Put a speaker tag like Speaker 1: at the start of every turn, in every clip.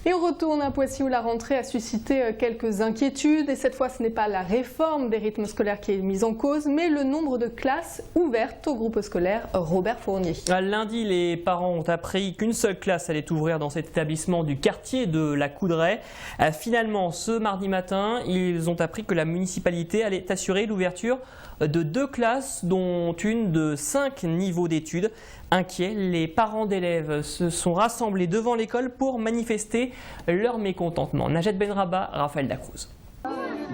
Speaker 1: Et on retourne à Poissy où la rentrée a suscité quelques inquiétudes. Et cette fois, ce n'est pas la réforme des rythmes scolaires qui est mise en cause, mais le nombre de classes ouvertes au groupe scolaire Robert Fournier.
Speaker 2: Lundi, les parents ont appris qu'une seule classe allait ouvrir dans cet établissement du quartier de la Coudray. Finalement, ce mardi matin, ils ont appris que la municipalité allait assurer l'ouverture de 2 classes, dont une de 5 niveaux d'études. Inquiets, les parents d'élèves se sont rassemblés devant l'école pour manifester leur mécontentement. Najat Benraba, Raphaël Dacruz.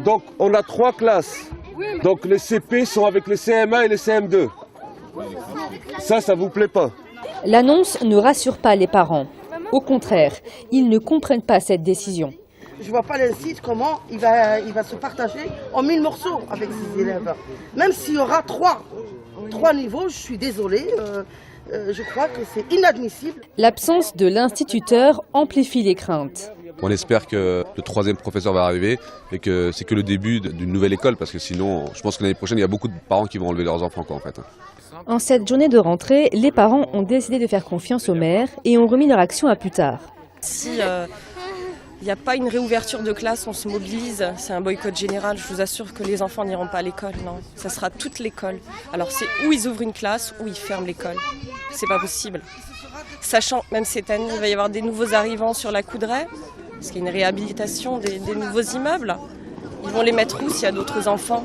Speaker 3: Donc on a 3 classes. Donc les CP sont avec les CM1 et les CM2. Ça vous plaît pas?
Speaker 4: L'annonce ne rassure pas les parents. Au contraire, ils ne comprennent pas cette décision.
Speaker 5: Je ne vois pas l'incite comment il va se partager en 1000 morceaux avec ses élèves. Même s'il y aura 3 niveaux, je suis désolée. Je crois que c'est inadmissible.
Speaker 4: L'absence de l'instituteur amplifie les craintes.
Speaker 6: On espère que le 3e professeur va arriver et que c'est que le début d'une nouvelle école, parce que sinon, je pense que l'année prochaine, il y a beaucoup de parents qui vont enlever leurs enfants, en fait.
Speaker 4: En cette journée de rentrée, les parents ont décidé de faire confiance au maire et ont remis leur action à plus tard.
Speaker 7: Si il n'y a pas une réouverture de classe, on se mobilise, c'est un boycott général. Je vous assure que les enfants n'iront pas à l'école, non. Ça sera toute l'école. Alors c'est où ils ouvrent une classe, ou ils ferment l'école. C'est pas possible. Sachant, même cette année, il va y avoir des nouveaux arrivants sur la Coudray, parce qu'il y a une réhabilitation des nouveaux immeubles. Ils vont les mettre où s'il y a d'autres enfants?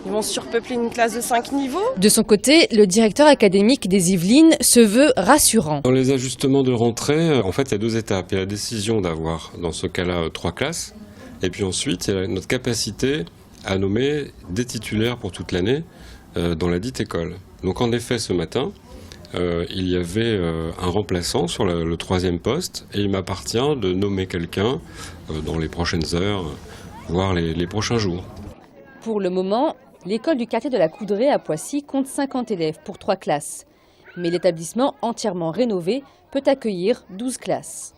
Speaker 7: Ils vont surpeupler une classe de 5 niveaux.
Speaker 4: De son côté, le directeur académique des Yvelines se veut rassurant.
Speaker 8: Dans les ajustements de rentrée, en fait, il y a 2 étapes. Il y a la décision d'avoir, dans ce cas-là, 3 classes. Et puis ensuite, il y a notre capacité à nommer des titulaires pour toute l'année dans la dite école. Donc en effet, ce matin, il y avait un remplaçant sur le 3e poste. Et il m'appartient de nommer quelqu'un dans les prochaines heures, voire les prochains jours.
Speaker 4: Pour le moment, l'école du quartier de la Coudray à Poissy compte 50 élèves pour 3 classes. Mais l'établissement entièrement rénové peut accueillir 12 classes.